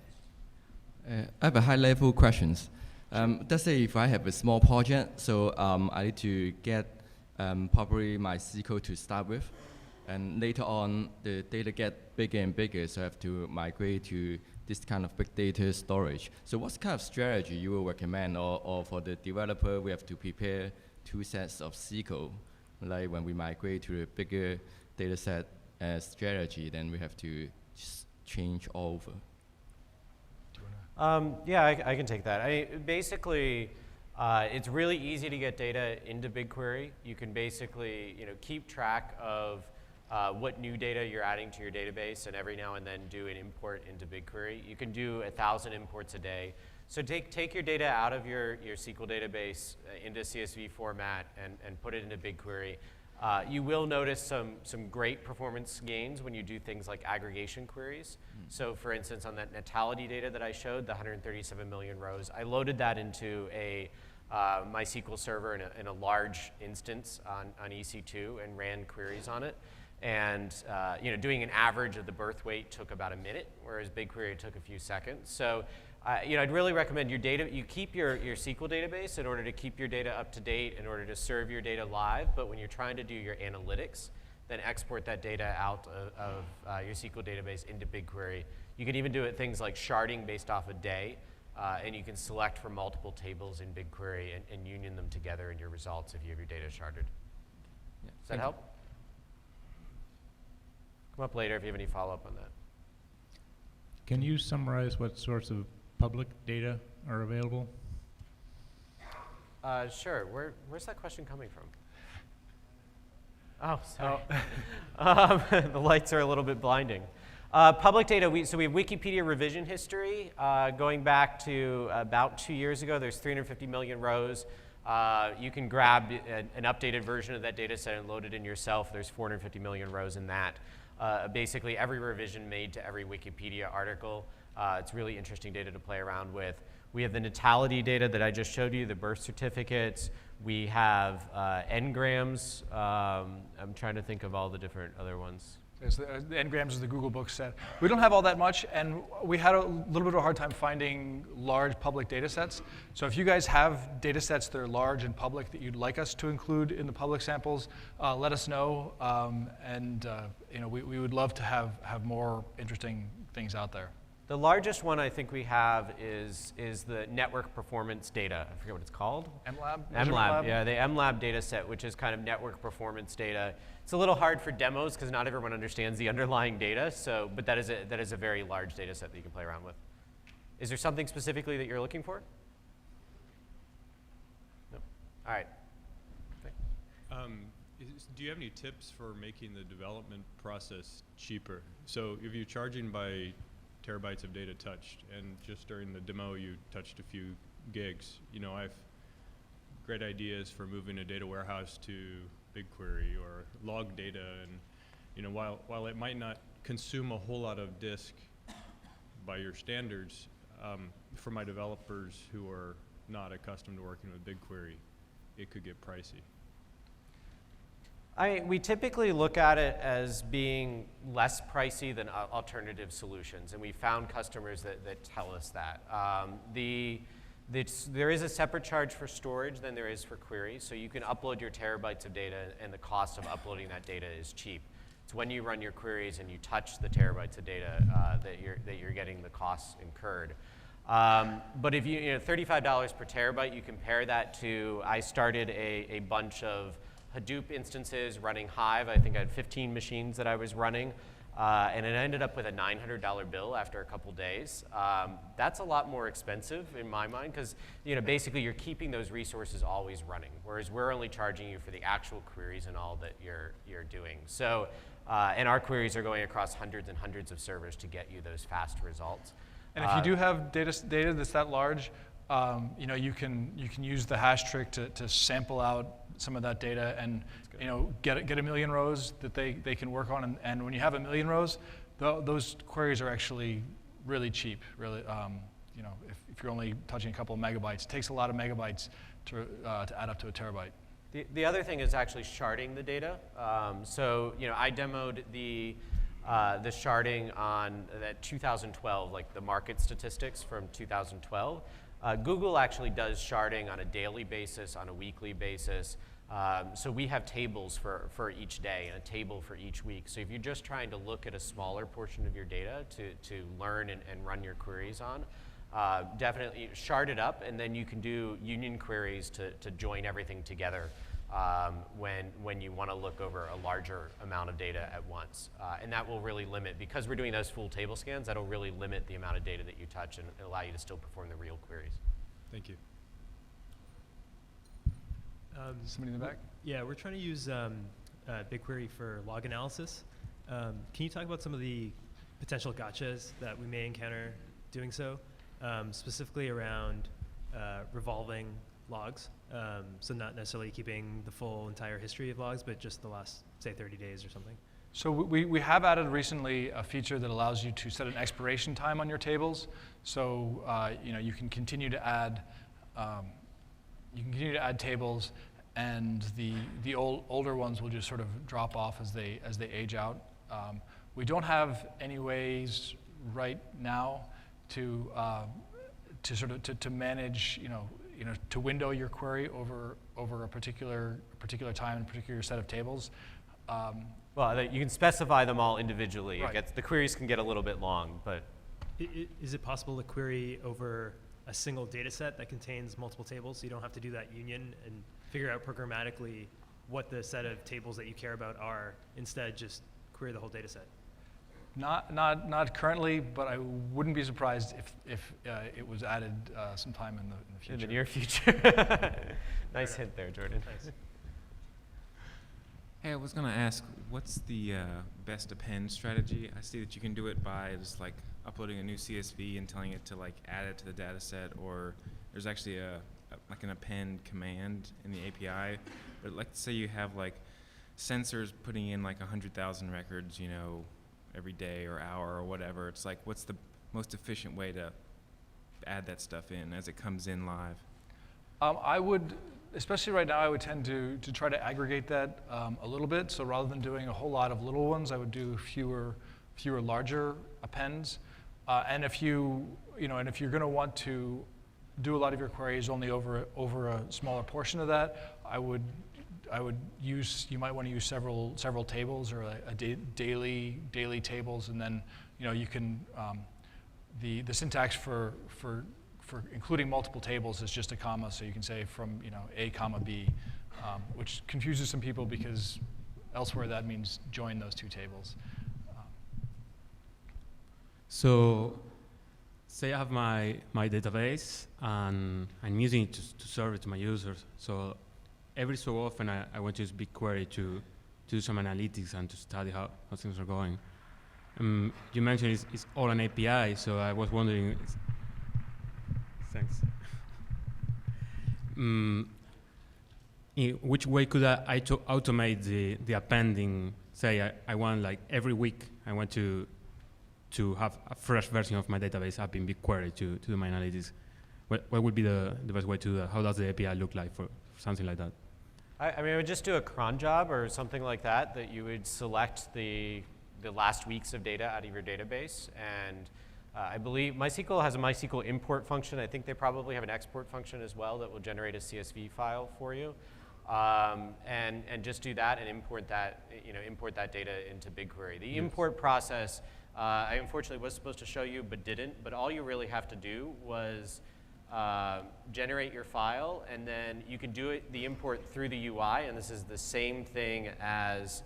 I have a high-level questions. Let's say if I have a small project, so I need to get probably my SQL to start with, and later on the data get bigger and bigger, so I have to migrate to this kind of big data storage. So what kind of strategy you will recommend, or for the developer we have to prepare 2 sets of SQL, like when we migrate to a bigger data set strategy, then we have to just change all over. Yeah, I can take that. Basically, it's really easy to get data into BigQuery. You can basically keep track of what new data you're adding to your database, and every now and then do an import into BigQuery. You can do 1,000 imports a day. So take your data out of your SQL database into CSV format and put it into BigQuery. You will notice some great performance gains when you do things like aggregation queries. So for instance, on that natality data that I showed, the 137 million rows, I loaded that into a MySQL server in a large instance on EC2 and ran queries on it. And doing an average of the birth weight took about a minute, whereas BigQuery took a few seconds. So I'd really recommend you keep your SQL database in order to keep your data up to date, in order to serve your data live. But when you're trying to do your analytics, then export that data out of your SQL database into BigQuery. You can even do things like sharding based off a day, and you can select from multiple tables in BigQuery and union them together in your results if you have your data sharded. Yeah. Does that help? Come up later if you have any follow-up on that. Can you summarize what sorts of public data are available? Sure. Where's that question coming from? Oh, sorry. The lights are a little bit blinding. Public data, so we have Wikipedia revision history going back to about 2 years ago. There's 350 million rows. You can grab an updated version of that data set and load it in yourself. There's 450 million rows in that. Basically, every revision made to every Wikipedia article. It's really interesting data to play around with. We have the natality data that I just showed you, the birth certificates. We have n-grams. I'm trying to think of all the different other ones. The n-grams is the Google Books set. We don't have all that much, and we had a little bit of a hard time finding large public data sets. So if you guys have data sets that are large and public that you'd like us to include in the public samples, let us know. We would love to have more interesting things out there. The largest one I think we have is the network performance data. I forget what it's called. MLab? MLab, yeah, the MLab data set, which is kind of network performance data. It's a little hard for demos because not everyone understands the underlying data, but that is a very large data set that you can play around with. Is there something specifically that you're looking for? No. All right. Do you have any tips for making the development process cheaper? So if you're charging by terabytes of data touched, and just during the demo you touched a few gigs, I have great ideas for moving a data warehouse to BigQuery or log data, and while it might not consume a whole lot of disk by your standards, for my developers who are not accustomed to working with BigQuery, it could get pricey. We typically look at it as being less pricey than alternative solutions, and we found customers that tell us that. There is a separate charge for storage than there is for queries, so you can upload your terabytes of data, and the cost of uploading that data is cheap. It's when you run your queries and you touch the terabytes of data that you're getting the costs incurred. But if you know, $35 per terabyte, you compare that to, I started a bunch of Hadoop instances running Hive. I think I had 15 machines that I was running, and it ended up with a $900 bill after a couple days. That's a lot more expensive in my mind, because basically you're keeping those resources always running, whereas we're only charging you for the actual queries and all that you're doing. So, and our queries are going across hundreds and hundreds of servers to get you those fast results. And if you do have data that's that large, you can use the hash trick to sample out some of that data and get a million rows that they can work on. And when you have a million rows, those queries are actually really cheap. Really, if you're only touching a couple of megabytes, it takes a lot of megabytes to add up to a terabyte. The other thing is actually sharding the data. So I demoed the sharding on that 2012, like the market statistics from 2012. Google actually does sharding on a daily basis, on a weekly basis. So we have tables for each day and a table for each week. So if you're just trying to look at a smaller portion of your data to learn and run your queries on, definitely shard it up, and then you can do union queries to join everything together when you want to look over a larger amount of data at once. And that will really limit, because we're doing those full table scans, that'll really limit the amount of data that you touch and allow you to still perform the real queries. Thank you. Somebody in the back? Yeah, we're trying to use BigQuery for log analysis. Can you talk about some of the potential gotchas that we may encounter doing so, specifically around revolving logs? So not necessarily keeping the full entire history of logs, but just the last, say, 30 days or something. So we have added recently a feature that allows you to set an expiration time on your tables. So you can continue to add tables, and the older ones will just sort of drop off as they age out. We don't have any ways right now to manage to window your query over a particular time and a particular set of tables. Well, you can specify them all individually. Right. The queries can get a little bit long, but Is it possible to query over a single data set that contains multiple tables, so you don't have to do that union and figure out programmatically what the set of tables that you care about are, instead just query the whole data set? Not currently, but I wouldn't be surprised if it was added sometime in the future. in the near future. Nice hint there, Jordan. Thanks. Hey, I was going to ask, what's the best append strategy? I see that you can do it by just like uploading a new CSV and telling it to like add it to the data set, or there's actually like an append command in the API. But let's say you have like sensors putting in like 100,000 records, every day or hour or whatever. It's like, what's the most efficient way to add that stuff in as it comes in live? I would, especially right now, I would tend to try to aggregate that a little bit. So rather than doing a whole lot of little ones, I would do fewer larger appends. And if you're going to want to do a lot of your queries only over a smaller portion of that, you might want to use several tables or daily tables, and then you can the syntax for including multiple tables is just a comma, so you can say from A comma B, which confuses some people because elsewhere that means join those two tables. So, say I have my database and I'm using it to serve it to my users. So every so often I want to use BigQuery to do some analytics and to study how things are going. You mentioned it's all an API, so I was wondering, thanks. In which way could I automate the appending? Say I want, like, every week I want to have a fresh version of my database up in BigQuery to do my analytics. what would be the best way to do that? How does the API look like for something like that? I mean, I would just do a cron job or something like that, that you would select the last weeks of data out of your database. And I believe MySQL has a MySQL import function. I think they probably have an export function as well that will generate a CSV file for you. And just do that and import that data into BigQuery. The import process, I unfortunately was supposed to show you but didn't, but all you really have to do was generate your file, and then you can do the import through the UI, and this is the same thing as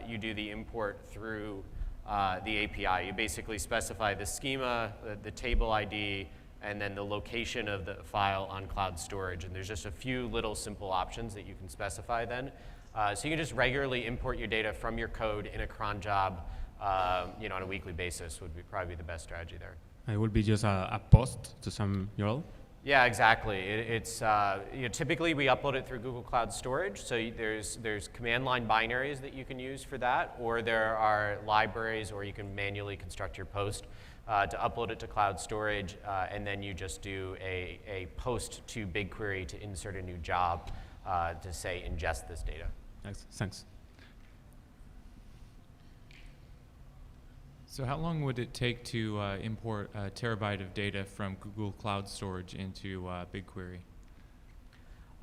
you do the import through the API. You basically specify the schema, the table ID, and then the location of the file on cloud storage. And there's just a few little simple options that you can specify then. So you can just regularly import your data from your code in a cron job on a weekly basis would probably be the best strategy there. It would be just a post to some URL? Yeah, exactly. It's typically we upload it through Google Cloud Storage. So there's command line binaries that you can use for that, or there are libraries, or you can manually construct your post to upload it to cloud storage, and then you just do a post to BigQuery to insert a new job to say ingest this data. Thanks. So how long would it take to import a terabyte of data from Google Cloud Storage into BigQuery?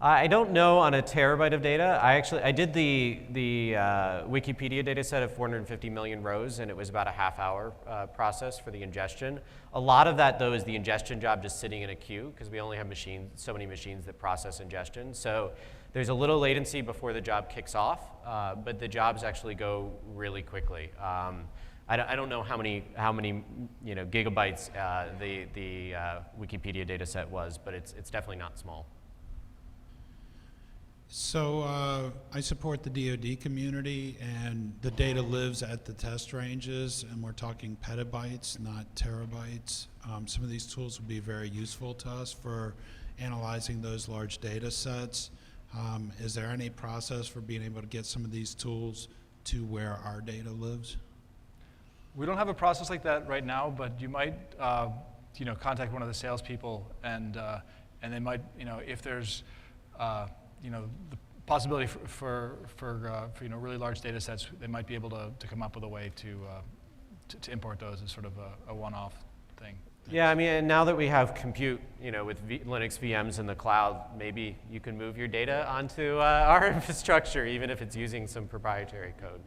I don't know on a terabyte of data. I did the Wikipedia data set of 450 million rows, and it was about a half-hour process for the ingestion. A lot of that, though, is the ingestion job just sitting in a queue, because we only have so many machines that process ingestion. So there's a little latency before the job kicks off, but the jobs actually go really quickly. I don't know how many gigabytes the Wikipedia data set was, but it's definitely not small. So I support the DoD community, and the data lives at the test ranges, and we're talking petabytes, not terabytes. Some of these tools will be very useful to us for analyzing those large data sets. Is there any process for being able to get some of these tools to where our data lives? We don't have a process like that right now, but you might contact one of the salespeople, and they might, if there's the possibility for really large data sets, they might be able to come up with a way to import those as sort of a one-off thing. Yeah, I mean, and now that we have compute, with Linux VMs in the cloud, maybe you can move your data onto our infrastructure, even if it's using some proprietary code.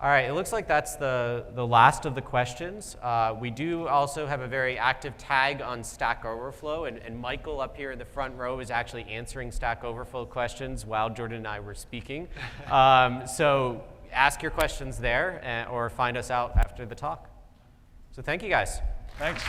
All right, it looks like that's the last of the questions. We do also have a very active tag on Stack Overflow, and Michael up here in the front row is actually answering Stack Overflow questions while Jordan and I were speaking. So ask your questions there, or find us out after the talk. So thank you guys. Thanks.